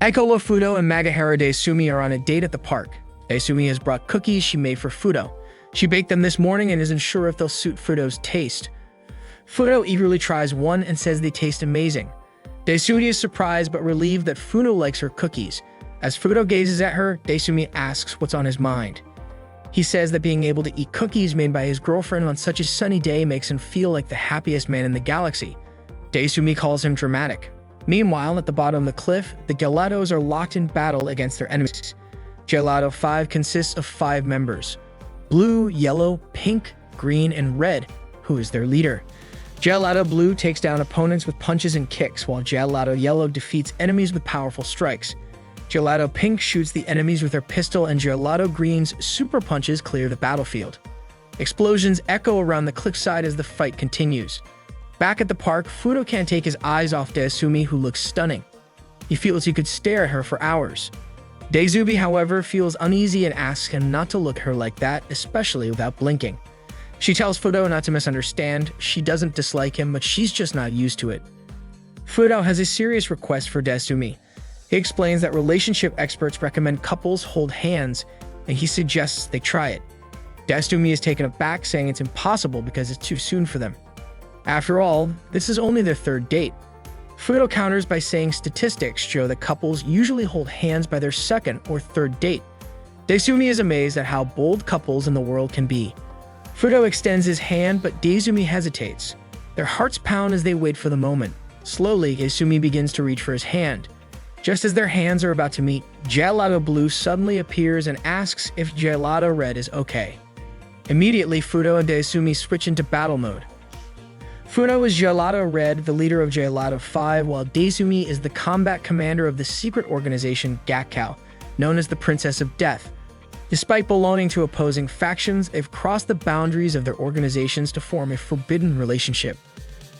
Ekolo, Fudo, and Magahara Daisumi are on a date at the park. Daisumi has brought cookies she made for Fudo. She baked them this morning and isn't sure if they'll suit Fudo's taste. Fudo eagerly tries one and says they taste amazing. Daisumi is surprised but relieved that Fudo likes her cookies. As Fudo gazes at her, Daisumi asks what's on his mind. He says that being able to eat cookies made by his girlfriend on such a sunny day makes him feel like the happiest man in the galaxy. Daisumi calls him dramatic. Meanwhile, at the bottom of the cliff, the Gelatos are locked in battle against their enemies. Gelato 5 consists of 5 members: Blue, Yellow, Pink, Green, and Red, who is their leader. Gelato Blue takes down opponents with punches and kicks, while Gelato Yellow defeats enemies with powerful strikes. Gelato Pink shoots the enemies with her pistol, and Gelato Green's super punches clear the battlefield. Explosions echo around the cliffside as the fight continues. Back at the park, Fudo can't take his eyes off Daisumi, who looks stunning. He feels he could stare at her for hours. Daisumi, however, feels uneasy and asks him not to look at her like that, especially without blinking. She tells Fudo not to misunderstand. She doesn't dislike him, but she's just not used to it. Fudo has a serious request for Daisumi. He explains that relationship experts recommend couples hold hands, and he suggests they try it. Daisumi is taken aback, saying it's impossible because it's too soon for them. After all, this is only their 3rd date. Fudo counters by saying statistics show that couples usually hold hands by their 2nd or 3rd date. Daisumi is amazed at how bold couples in the world can be. Fudo extends his hand, but Daisumi hesitates. Their hearts pound as they wait for the moment. Slowly, Daisumi begins to reach for his hand. Just as their hands are about to meet, Gelato Blue suddenly appears and asks if Gelato Red is okay. Immediately, Fudo and Daisumi switch into battle mode. Fudo is Gelato Red, the leader of Gelato 5, while Daisumi is the combat commander of the secret organization Gakkao, known as the Princess of Death. Despite belonging to opposing factions, they've crossed the boundaries of their organizations to form a forbidden relationship.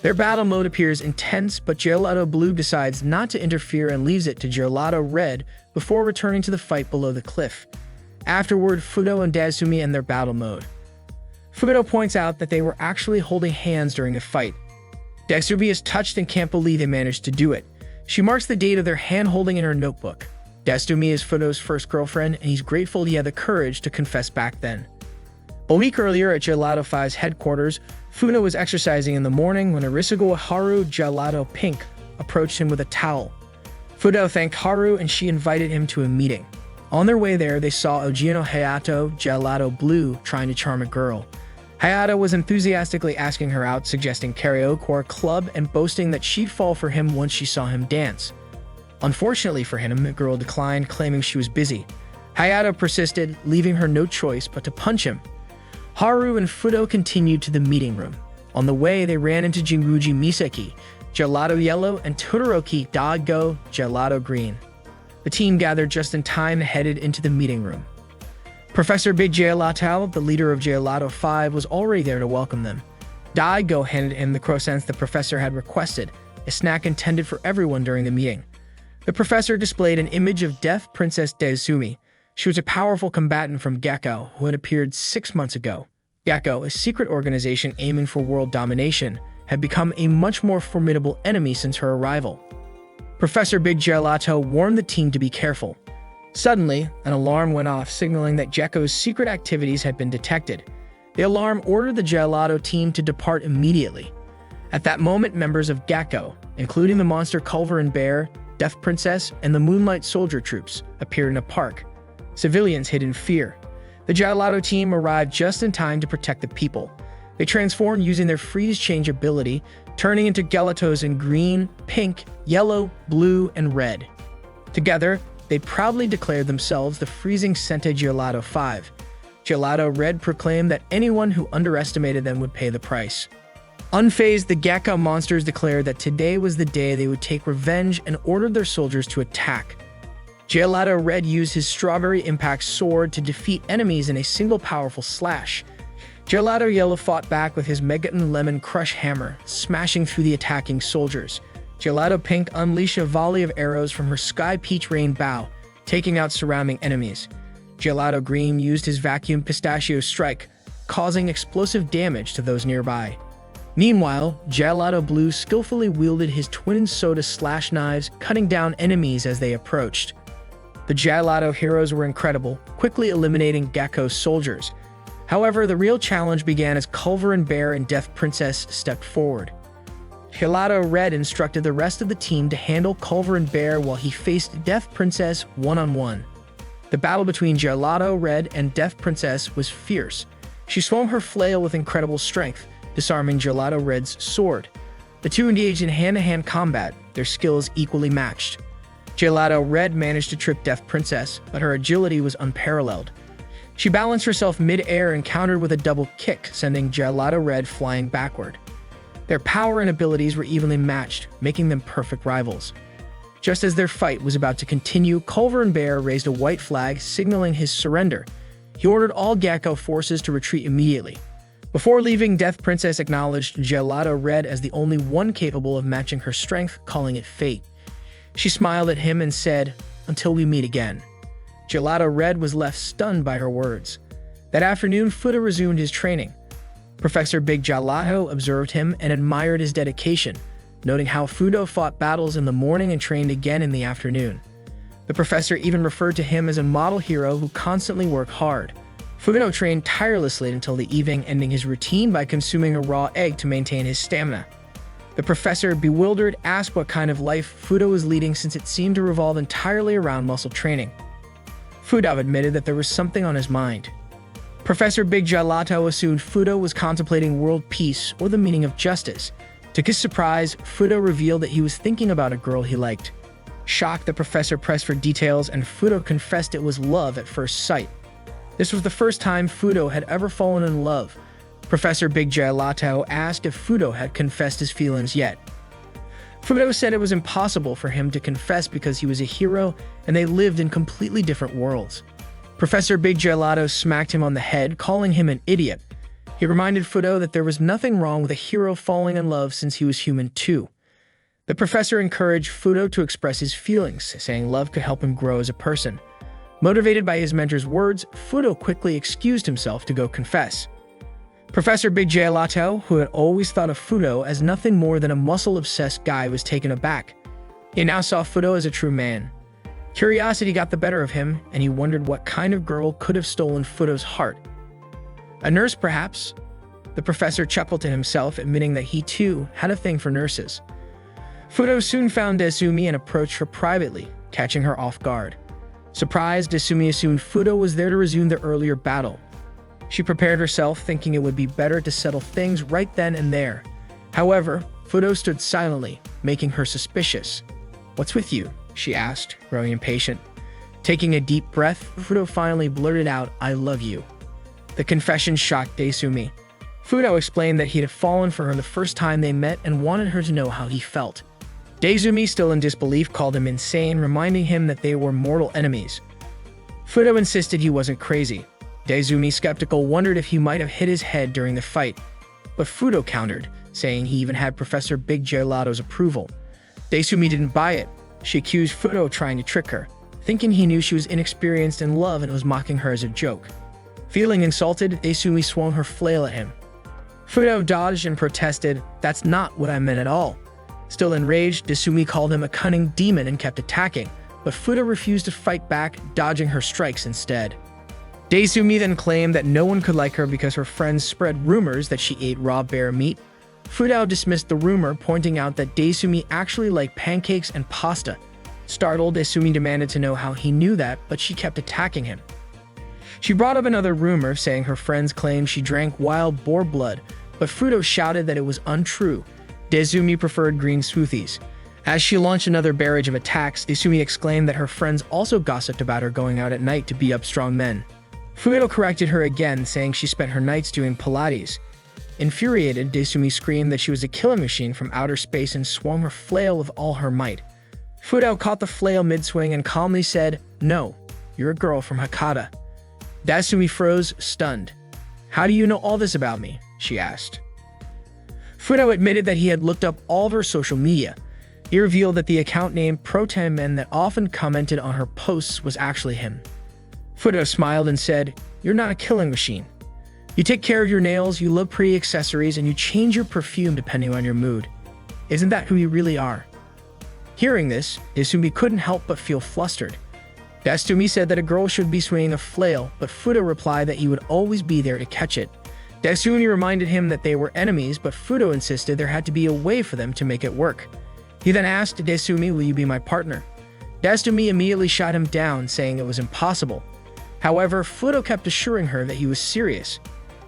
Their battle mode appears intense, but Gelato Blue decides not to interfere and leaves it to Gelato Red before returning to the fight below the cliff. Afterward, Fudo and Daisumi end their battle mode. Fudo points out that they were actually holding hands during the fight. Daisumi is touched and can't believe they managed to do it. She marks the date of their hand-holding in her notebook. Daisumi is Fudo's first girlfriend, and he's grateful he had the courage to confess back then. A week earlier at Gelato 5's headquarters, Fudo was exercising in the morning when Arisugawa Haru, Gelato Pink, approached him with a towel. Fudo thanked Haru and she invited him to a meeting. On their way there, they saw Ogino Hayato, Gelato Blue, trying to charm a girl. Hayato was enthusiastically asking her out, suggesting karaoke or a club, and boasting that she'd fall for him once she saw him dance. Unfortunately for him, the girl declined, claiming she was busy. Hayato persisted, leaving her no choice but to punch him. Haru and Fudo continued to the meeting room. On the way, they ran into Jinguji Misaki, Gelato Yellow, and Todoroki Daigo, Gelato Green. The team gathered just in time and headed into the meeting room. Professor Big Gelato, the leader of Gelato 5, was already there to welcome them. Daigo handed him the croissants the professor had requested, a snack intended for everyone during the meeting. The professor displayed an image of Death Princess Daisumi. She was a powerful combatant from Gakkao who had appeared 6 months ago. Gakkao, a secret organization aiming for world domination, had become a much more formidable enemy since her arrival. Professor Big Gelato warned the team to be careful. Suddenly, an alarm went off, signaling that Gekko's secret activities had been detected. The alarm ordered the Gelato team to depart immediately. At that moment, members of Gakkao, including the monster Culver and Bear, Death Princess, and the Moonlight Soldier troops, appeared in a park. Civilians hid in fear. The Gelato team arrived just in time to protect the people. They transformed using their freeze-change ability, turning into Gelatos in green, pink, yellow, blue, and red. Together, they proudly declared themselves the freezing Sentai Gelato 5. Gelato Red proclaimed that anyone who underestimated them would pay the price. Unfazed, the Gakkao monsters declared that today was the day they would take revenge and ordered their soldiers to attack. Gelato Red used his Strawberry Impact sword to defeat enemies in a single powerful slash. Gelato Yellow fought back with his Megaton Lemon Crush hammer, smashing through the attacking soldiers. Gelato Pink unleashed a volley of arrows from her Sky Peach Rain bow, taking out surrounding enemies. Gelato Green used his Vacuum Pistachio Strike, causing explosive damage to those nearby. Meanwhile, Gelato Blue skillfully wielded his twin soda slash knives, cutting down enemies as they approached. The Gelato heroes were incredible, quickly eliminating Gecko's soldiers. However, the real challenge began as Culver and Bear and Death Princess stepped forward. Gelato Red instructed the rest of the team to handle Culver and Bear while he faced Death Princess one-on-one. The battle between Gelato Red and Death Princess was fierce. She swung her flail with incredible strength, disarming Gelato Red's sword. The two engaged in hand-to-hand combat, their skills equally matched. Gelato Red managed to trip Death Princess, but her agility was unparalleled. She balanced herself mid-air and countered with a double kick, sending Gelato Red flying backward. Their power and abilities were evenly matched, making them perfect rivals. Just as their fight was about to continue, Culver and Bear raised a white flag, signaling his surrender. He ordered all Gecko forces to retreat immediately. Before leaving, Death Princess acknowledged Gelato Red as the only one capable of matching her strength, calling it fate. She smiled at him and said, "Until we meet again." Gelato Red was left stunned by her words. That afternoon, Fudo resumed his training. Professor Big Gelato observed him and admired his dedication, noting how Fudo fought battles in the morning and trained again in the afternoon. The professor even referred to him as a model hero who constantly worked hard. Fudo trained tirelessly until the evening, ending his routine by consuming a raw egg to maintain his stamina. The professor, bewildered, asked what kind of life Fudo was leading since it seemed to revolve entirely around muscle training. Fudo admitted that there was something on his mind. Professor Big Gelato assumed Fudo was contemplating world peace or the meaning of justice. To his surprise, Fudo revealed that he was thinking about a girl he liked. Shocked, the professor pressed for details, and Fudo confessed it was love at first sight. This was the first time Fudo had ever fallen in love. Professor Big Gelato asked if Fudo had confessed his feelings yet. Fudo said it was impossible for him to confess because he was a hero and they lived in completely different worlds. Professor Big Gelato smacked him on the head, calling him an idiot. He reminded Fudo that there was nothing wrong with a hero falling in love since he was human too. The professor encouraged Fudo to express his feelings, saying love could help him grow as a person. Motivated by his mentor's words, Fudo quickly excused himself to go confess. Professor Big Gelato, who had always thought of Fudo as nothing more than a muscle-obsessed guy, was taken aback. He now saw Fudo as a true man. Curiosity got the better of him, and he wondered what kind of girl could have stolen Fudo's heart. A nurse, perhaps? The professor chuckled to himself, admitting that he too had a thing for nurses. Fudo soon found Desumi and approached her privately, catching her off guard. Surprised, Desumi assumed Fudo was there to resume the earlier battle. She prepared herself, thinking it would be better to settle things right then and there. However, Fudo stood silently, making her suspicious. "What's with you?" she asked, growing impatient. Taking a deep breath, Fudo finally blurted out, "I love you." The confession shocked Desumi. Fudo explained that he had fallen for her the first time they met and wanted her to know how he felt. Desumi, still in disbelief, called him insane, reminding him that they were mortal enemies. Fudo insisted he wasn't crazy. Desumi, skeptical, wondered if he might have hit his head during the fight. But Fudo countered, saying he even had Professor Big Gelato's approval. Desumi didn't buy it. She accused Fudo of trying to trick her, thinking he knew she was inexperienced in love and was mocking her as a joke. Feeling insulted, Desumi swung her flail at him. Fudo dodged and protested, "That's not what I meant at all." Still enraged, Desumi called him a cunning demon and kept attacking, but Fudo refused to fight back, dodging her strikes instead. Desumi then claimed that no one could like her because her friends spread rumors that she ate raw bear meat. Fudo dismissed the rumor, pointing out that Desumi actually liked pancakes and pasta. Startled, Desumi demanded to know how he knew that, but she kept attacking him. She brought up another rumor, saying her friends claimed she drank wild boar blood, but Fudo shouted that it was untrue. Desumi preferred green smoothies. As she launched another barrage of attacks, Desumi exclaimed that her friends also gossiped about her going out at night to beat up strong men. Fudo corrected her again, saying she spent her nights doing Pilates. Infuriated, Desumi screamed that she was a killing machine from outer space and swung her flail with all her might. Fudo caught the flail mid-swing and calmly said, "No, you're a girl from Hakata." Desumi froze, stunned. "How do you know all this about me?" she asked. Fudo admitted that he had looked up all of her social media. He revealed that the account name Protemen that often commented on her posts was actually him. Fudo smiled and said, "You're not a killing machine." You take care of your nails, you love pretty accessories, and you change your perfume depending on your mood. Isn't that who you really are?" Hearing this, Desumi couldn't help but feel flustered. Desumi said that a girl should be swinging a flail, but Fudo replied that he would always be there to catch it. Desumi reminded him that they were enemies, but Fudo insisted there had to be a way for them to make it work. He then asked Desumi, "Will you be my partner?" Desumi immediately shot him down, saying it was impossible. However, Fudo kept assuring her that he was serious.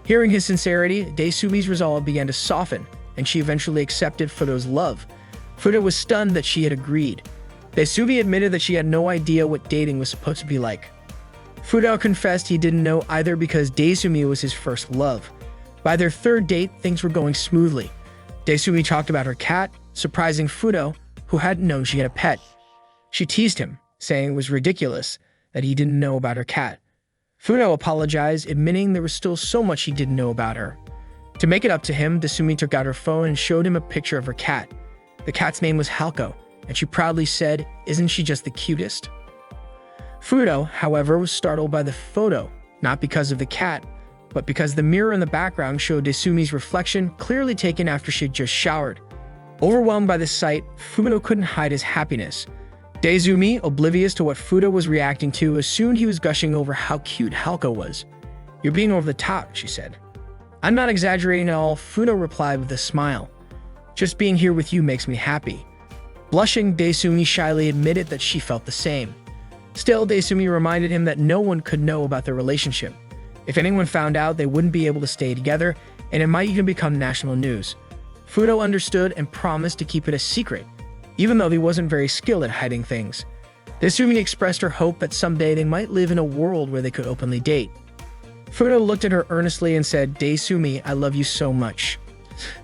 Hearing his sincerity, Desumi's resolve began to soften, and she eventually accepted Fudo's love. Fudo was stunned that she had agreed. Desumi admitted that she had no idea what dating was supposed to be like. Fudo confessed he didn't know either because Desumi was his first love. By their third date, things were going smoothly. Desumi talked about her cat, surprising Fudo, who hadn't known she had a pet. She teased him, saying it was ridiculous that he didn't know about her cat. Fudo apologized, admitting there was still so much he didn't know about her. To make it up to him, Desumi took out her phone and showed him a picture of her cat. The cat's name was Halko, and she proudly said, "Isn't she just the cutest?" Fudo, however, was startled by the photo, not because of the cat, but because the mirror in the background showed Desumi's reflection, clearly taken after she had just showered. Overwhelmed by the sight, Fudo couldn't hide his happiness. Desumi, oblivious to what Fudo was reacting to, assumed he was gushing over how cute Halko was. "You're being over the top," she said. "I'm not exaggerating at all," Fudo replied with a smile. "Just being here with you makes me happy." Blushing, Desumi shyly admitted that she felt the same. Still, Desumi reminded him that no one could know about their relationship. If anyone found out, they wouldn't be able to stay together, and it might even become national news. Fudo understood and promised to keep it a secret, even though he wasn't very skilled at hiding things. Desumi expressed her hope that someday they might live in a world where they could openly date. Fudo looked at her earnestly and said, "Desumi, I love you so much."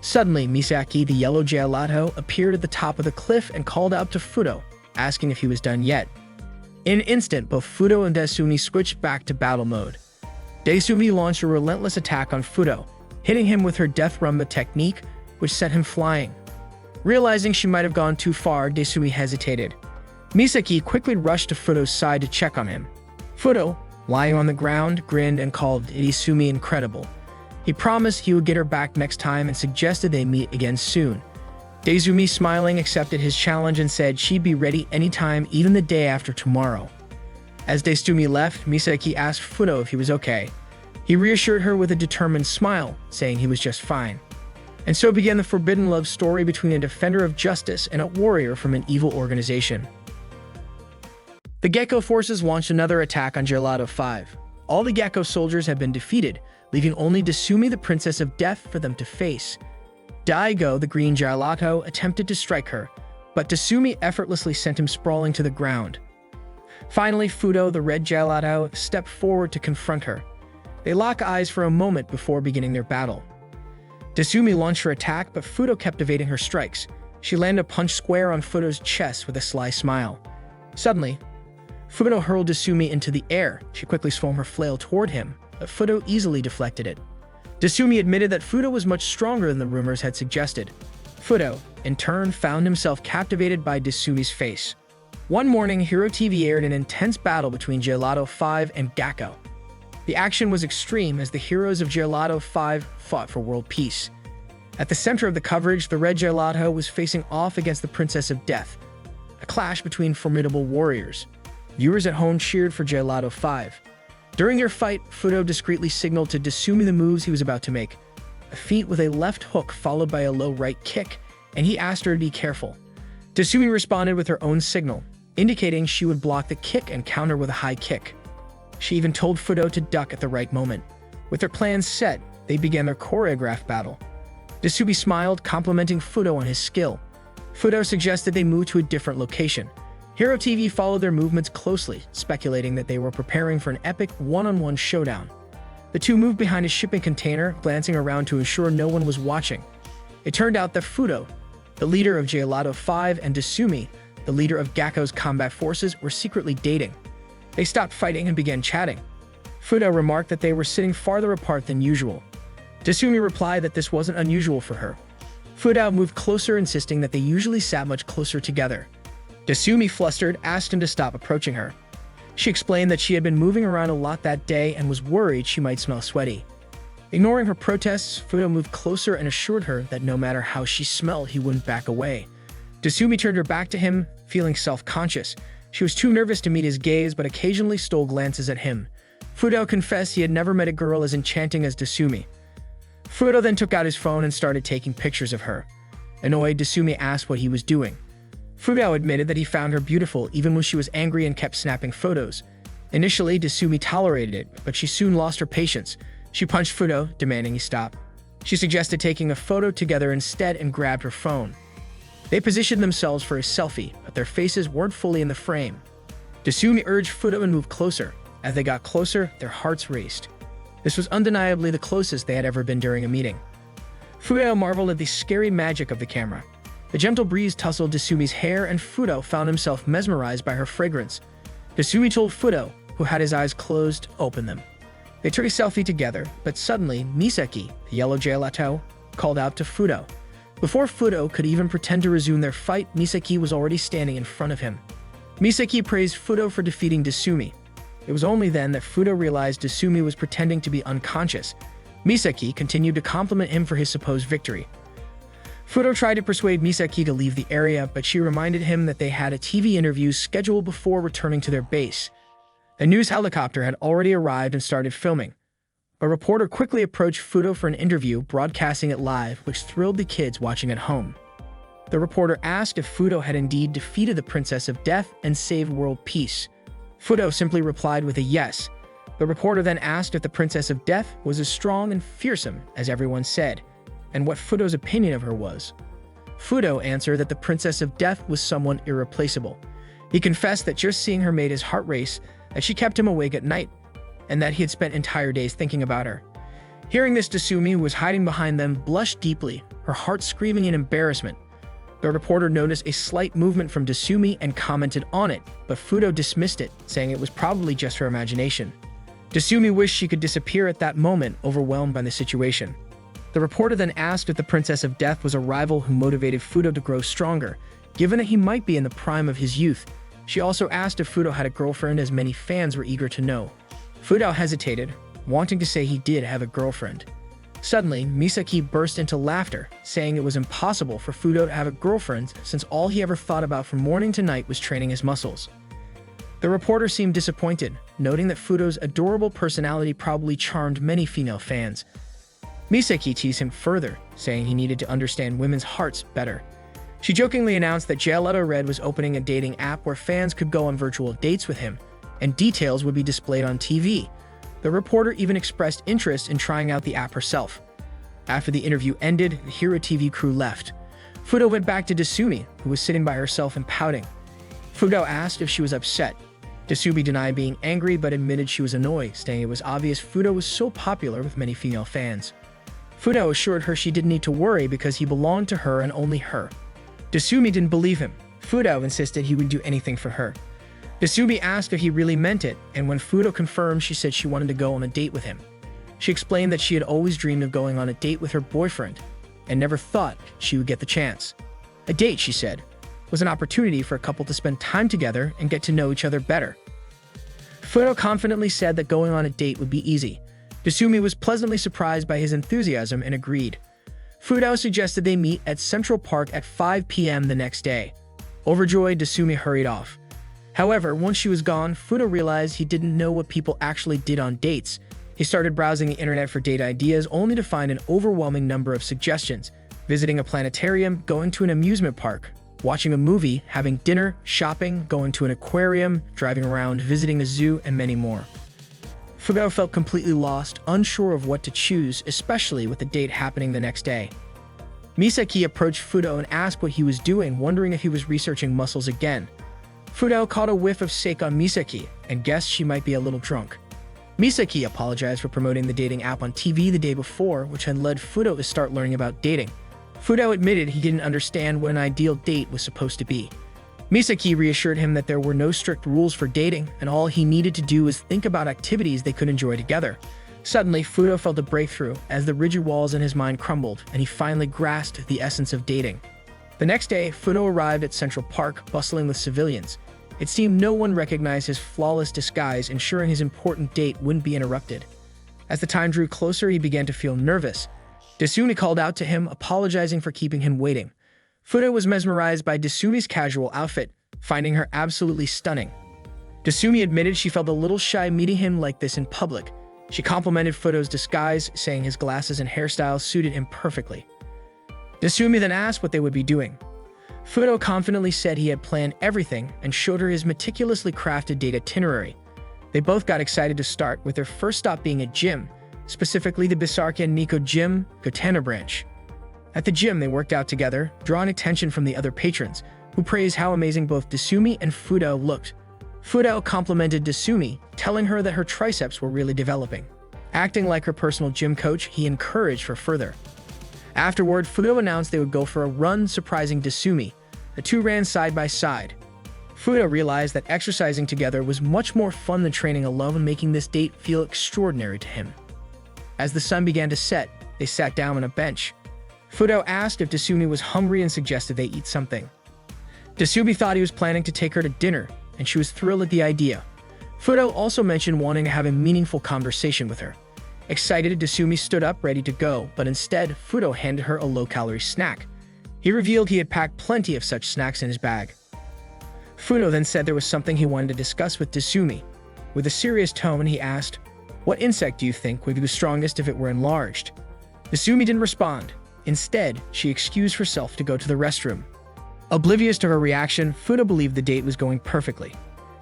Suddenly, Misaki, the yellow gelato, appeared at the top of the cliff and called out to Fudo, asking if he was done yet. In an instant, both Fudo and Desumi switched back to battle mode. Desumi launched a relentless attack on Fudo, hitting him with her Death Rumba technique, which sent him flying. Realizing she might have gone too far, Desumi hesitated. Misaki quickly rushed to Fudo's side to check on him. Fudo, lying on the ground, grinned and called Desumi incredible. He promised he would get her back next time and suggested they meet again soon. Desumi, smiling, accepted his challenge and said she'd be ready anytime, even the day after tomorrow. As Desumi left, Misaki asked Fudo if he was okay. He reassured her with a determined smile, saying he was just fine. And so began the forbidden love story between a defender of justice and a warrior from an evil organization. The Gecko forces launched another attack on Gelato 5. All the Gecko soldiers had been defeated, leaving only Desumi, the Princess of Death, for them to face. Daigo, the green gelato, attempted to strike her, but Desumi effortlessly sent him sprawling to the ground. Finally, Fudo, the red gelato, stepped forward to confront her. They lock eyes for a moment before beginning their battle. Desumi launched her attack, but Fudo kept evading her strikes. She landed a punch square on Fudo's chest with a sly smile. Suddenly, Fudo hurled Desumi into the air. She quickly swung her flail toward him, but Fudo easily deflected it. Desumi admitted that Fudo was much stronger than the rumors had suggested. Fudo, in turn, found himself captivated by Desumi's face. One morning, Hero TV aired an intense battle between Gelato 5 and Gecko. The action was extreme as the heroes of Gelato 5 fought for world peace. At the center of the coverage, the red gelato was facing off against the Princess of Death, a clash between formidable warriors. Viewers at home cheered for Gelato 5. During their fight, Fudo discreetly signaled to Desumi the moves he was about to make. A feint with a left hook followed by a low right kick, and he asked her to be careful. Desumi responded with her own signal, indicating she would block the kick and counter with a high kick. She even told Fudo to duck at the right moment. With their plans set, they began their choreographed battle. Desumi smiled, complimenting Fudo on his skill. Fudo suggested they move to a different location. Hero TV followed their movements closely, speculating that they were preparing for an epic one-on-one showdown. The two moved behind a shipping container, glancing around to ensure no one was watching. It turned out that Fudo, the leader of Gelato 5, and Desumi, the leader of Gecko's combat forces, were secretly dating. They stopped fighting and began chatting. Fudo remarked that they were sitting farther apart than usual. Desumi replied that this wasn't unusual for her. Fudo moved closer, insisting that they usually sat much closer together. Desumi, flustered, asked him to stop approaching her. She explained that she had been moving around a lot that day and was worried she might smell sweaty. Ignoring her protests, Fudo moved closer and assured her that no matter how she smelled, he wouldn't back away. Desumi turned her back to him, feeling self-conscious. She was too nervous to meet his gaze, but occasionally stole glances at him. Fudo confessed he had never met a girl as enchanting as Desumi. Fudo then took out his phone and started taking pictures of her. Annoyed, Desumi asked what he was doing. Fudo admitted that he found her beautiful even when she was angry and kept snapping photos. Initially, Desumi tolerated it, but she soon lost her patience. She punched Fudo, demanding he stop. She suggested taking a photo together instead and grabbed her phone. They positioned themselves for a selfie, but their faces weren't fully in the frame. Desumi urged Fudo and moved closer. As they got closer, their hearts raced. This was undeniably the closest they had ever been during a meeting. Fudo marveled at the scary magic of the camera. The gentle breeze tousled Desumi's hair, and Fudo found himself mesmerized by her fragrance. Desumi told Fudo, who had his eyes closed, to open them. They took a selfie together, but suddenly Misaki, the yellow gelato, called out to Fudo. Before Fudo could even pretend to resume their fight, Misaki was already standing in front of him. Misaki praised Fudo for defeating Desumi. It was only then that Fudo realized Desumi was pretending to be unconscious. Misaki continued to compliment him for his supposed victory. Fudo tried to persuade Misaki to leave the area, but she reminded him that they had a TV interview scheduled before returning to their base. A news helicopter had already arrived and started filming. A reporter quickly approached Fudo for an interview, broadcasting it live, which thrilled the kids watching at home. The reporter asked if Fudo had indeed defeated the Princess of Death and saved world peace. Fudo simply replied with a yes. The reporter then asked if the Princess of Death was as strong and fearsome as everyone said, and what Fudo's opinion of her was. Fudo answered that the Princess of Death was someone irreplaceable. He confessed that just seeing her made his heart race, that she kept him awake at night, and that he had spent entire days thinking about her. Hearing this, Desumi, who was hiding behind them, blushed deeply, her heart screaming in embarrassment. The reporter noticed a slight movement from Desumi and commented on it, but Fudo dismissed it, saying it was probably just her imagination. Desumi wished she could disappear at that moment, overwhelmed by the situation. The reporter then asked if the Princess of Death was a rival who motivated Fudo to grow stronger, given that he might be in the prime of his youth. She also asked if Fudo had a girlfriend, as many fans were eager to know. Fudo hesitated, wanting to say he did have a girlfriend. Suddenly, Misaki burst into laughter, saying it was impossible for Fudo to have a girlfriend since all he ever thought about from morning to night was training his muscles. The reporter seemed disappointed, noting that Fudo's adorable personality probably charmed many female fans. Misaki teased him further, saying he needed to understand women's hearts better. She jokingly announced that Gelato Red was opening a dating app where fans could go on virtual dates with him, and details would be displayed on TV. The reporter even expressed interest in trying out the app herself. After the interview ended, the Hero TV crew left. Fudo went back to Desumi, who was sitting by herself and pouting. Fudo asked if she was upset. Desumi denied being angry but admitted she was annoyed, saying it was obvious Fudo was so popular with many female fans. Fudo assured her she didn't need to worry because he belonged to her and only her. Desumi didn't believe him. Fudo insisted he would do anything for her. Desumi asked if he really meant it, and when Fudo confirmed, she said she wanted to go on a date with him. She explained that she had always dreamed of going on a date with her boyfriend, and never thought she would get the chance. A date, she said, was an opportunity for a couple to spend time together and get to know each other better. Fudo confidently said that going on a date would be easy. Desumi was pleasantly surprised by his enthusiasm and agreed. Fudo suggested they meet at Central Park at 5 p.m. the next day. Overjoyed, Desumi hurried off. However, once she was gone, Fudo realized he didn't know what people actually did on dates. He started browsing the internet for date ideas, only to find an overwhelming number of suggestions: visiting a planetarium, going to an amusement park, watching a movie, having dinner, shopping, going to an aquarium, driving around, visiting a zoo, and many more. Fudo felt completely lost, unsure of what to choose, especially with the date happening the next day. Misaki approached Fudo and asked what he was doing, wondering if he was researching muscles again. Fudo caught a whiff of Sekai Misaki and guessed she might be a little drunk. Misaki apologized for promoting the dating app on TV the day before, which had led Fudo to start learning about dating. Fudo admitted he didn't understand what an ideal date was supposed to be. Misaki reassured him that there were no strict rules for dating, and all he needed to do was think about activities they could enjoy together. Suddenly, Fudo felt a breakthrough as the rigid walls in his mind crumbled, and he finally grasped the essence of dating. The next day, Fudo arrived at Central Park, bustling with civilians. It seemed no one recognized his flawless disguise, ensuring his important date wouldn't be interrupted. As the time drew closer, he began to feel nervous. Desumi called out to him, apologizing for keeping him waiting. Fudo was mesmerized by Desumi's casual outfit, finding her absolutely stunning. Desumi admitted she felt a little shy meeting him like this in public. She complimented Fudo's disguise, saying his glasses and hairstyle suited him perfectly. Desumi then asked what they would be doing. Fudo confidently said he had planned everything and showed her his meticulously crafted date itinerary. They both got excited to start, with their first stop being a gym, specifically the Bisarka Nico Gym, Gotana branch. At the gym, they worked out together, drawing attention from the other patrons, who praised how amazing both Desumi and Fudo looked. Fudo complimented Desumi, telling her that her triceps were really developing. Acting like her personal gym coach, he encouraged her further. Afterward, Fudo announced they would go for a run, surprising Desumi. The two ran side by side. Fudo realized that exercising together was much more fun than training alone, making this date feel extraordinary to him. As the sun began to set, they sat down on a bench. Fudo asked if Desumi was hungry and suggested they eat something. Desumi thought he was planning to take her to dinner, and she was thrilled at the idea. Fudo also mentioned wanting to have a meaningful conversation with her. Excited, Desumi stood up ready to go, but instead, Fudo handed her a low-calorie snack. He revealed he had packed plenty of such snacks in his bag. Fudo then said there was something he wanted to discuss with Desumi. With a serious tone, he asked, "What insect do you think would be the strongest if it were enlarged?" Desumi didn't respond. Instead, she excused herself to go to the restroom. Oblivious to her reaction, Fudo believed the date was going perfectly.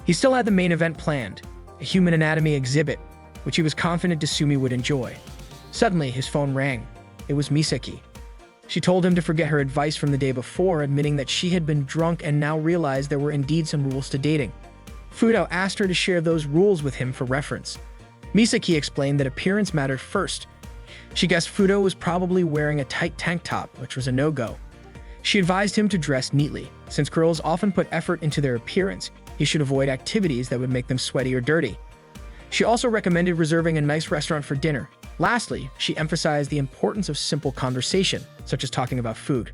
He still had the main event planned, a human anatomy exhibit, which he was confident Desumi would enjoy. Suddenly, his phone rang. It was Misaki. She told him to forget her advice from the day before, admitting that she had been drunk and now realized there were indeed some rules to dating. Fudo asked her to share those rules with him for reference. Misaki explained that appearance mattered first. She guessed Fudo was probably wearing a tight tank top, which was a no-go. She advised him to dress neatly. Since girls often put effort into their appearance, he should avoid activities that would make them sweaty or dirty. She also recommended reserving a nice restaurant for dinner. Lastly, she emphasized the importance of simple conversation, such as talking about food.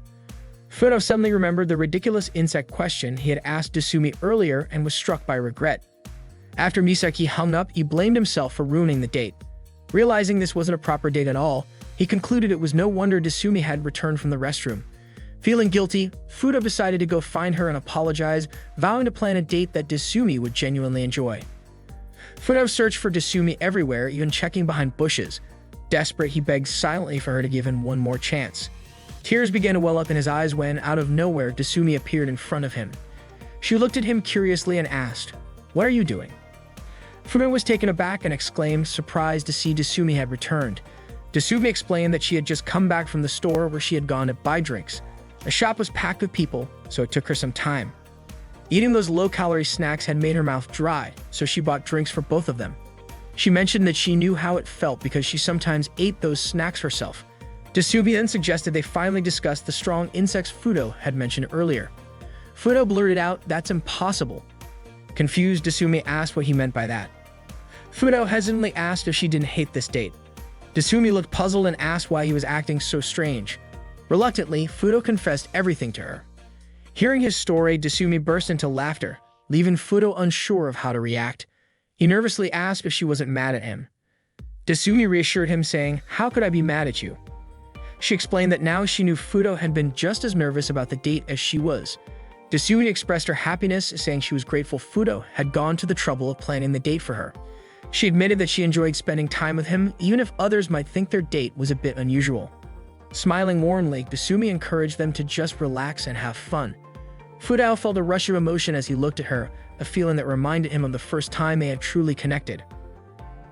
Fudo suddenly remembered the ridiculous insect question he had asked Desumi earlier and was struck by regret. After Misaki hung up, he blamed himself for ruining the date. Realizing this wasn't a proper date at all, he concluded it was no wonder Desumi had returned from the restroom. Feeling guilty, Fudo decided to go find her and apologize, vowing to plan a date that Desumi would genuinely enjoy. Fudo searched for Desumi everywhere, even checking behind bushes. Desperate, he begged silently for her to give him one more chance. Tears began to well up in his eyes when, out of nowhere, Desumi appeared in front of him. She looked at him curiously and asked, "What are you doing?" Fudo was taken aback and exclaimed, surprised to see Desumi had returned. Desumi explained that she had just come back from the store where she had gone to buy drinks. The shop was packed with people, so it took her some time. Eating those low-calorie snacks had made her mouth dry, so she bought drinks for both of them. She mentioned that she knew how it felt because she sometimes ate those snacks herself. Desumi then suggested they finally discuss the strong insects Fudo had mentioned earlier. Fudo blurted out, "That's impossible." Confused, Desumi asked what he meant by that. Fudo hesitantly asked if she didn't hate this date. Desumi looked puzzled and asked why he was acting so strange. Reluctantly, Fudo confessed everything to her. Hearing his story, Desumi burst into laughter, leaving Fudo unsure of how to react. He nervously asked if she wasn't mad at him. Desumi reassured him, saying, "How could I be mad at you?" She explained that now she knew Fudo had been just as nervous about the date as she was. Desumi expressed her happiness, saying she was grateful Fudo had gone to the trouble of planning the date for her. She admitted that she enjoyed spending time with him, even if others might think their date was a bit unusual. Smiling warmly, Desumi encouraged them to just relax and have fun. Fudo felt a rush of emotion as he looked at her, a feeling that reminded him of the first time they had truly connected.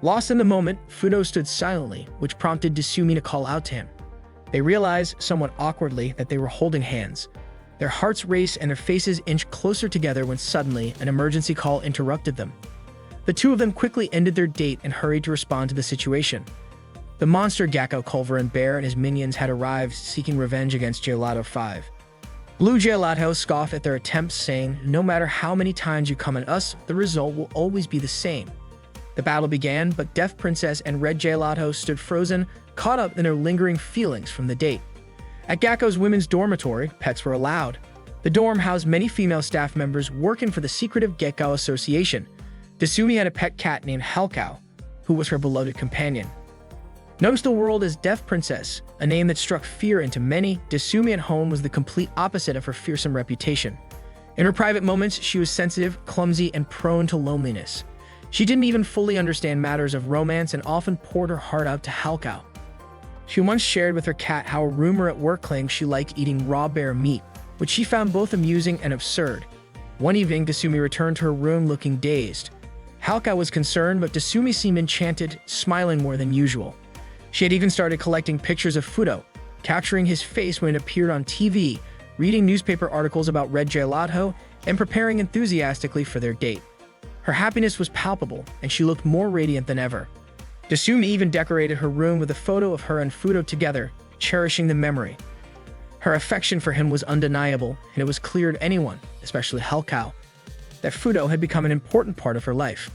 Lost in the moment, Fudo stood silently, which prompted Desumi to call out to him. They realized, somewhat awkwardly, that they were holding hands. Their hearts raced and their faces inched closer together when suddenly an emergency call interrupted them. The two of them quickly ended their date and hurried to respond to the situation. The monster Gecko Culver and Bear and his minions had arrived, seeking revenge against Gelato 5. Blue Gelato scoffed at their attempts, saying, "No matter how many times you come at us, the result will always be the same." The battle began, but Death Princess and Red Gelato stood frozen, caught up in their lingering feelings from the date. At Gecko's women's dormitory, pets were allowed. The dorm housed many female staff members working for the secretive Gecko Association. Desumi had a pet cat named Helcow, who was her beloved companion. Known to the world as Deaf Princess, a name that struck fear into many, Desumi at home was the complete opposite of her fearsome reputation. In her private moments, she was sensitive, clumsy, and prone to loneliness. She didn't even fully understand matters of romance and often poured her heart out to Halkao. She once shared with her cat how a rumor at work claimed she liked eating raw bear meat, which she found both amusing and absurd. One evening, Desumi returned to her room looking dazed. Halkao was concerned, but Desumi seemed enchanted, smiling more than usual. She had even started collecting pictures of Fudo, capturing his face when it appeared on TV, reading newspaper articles about red gelato, and preparing enthusiastically for their date. Her happiness was palpable, and she looked more radiant than ever. Desumi even decorated her room with a photo of her and Fudo together, cherishing the memory. Her affection for him was undeniable, and it was clear to anyone, especially Halkao, that Fudo had become an important part of her life.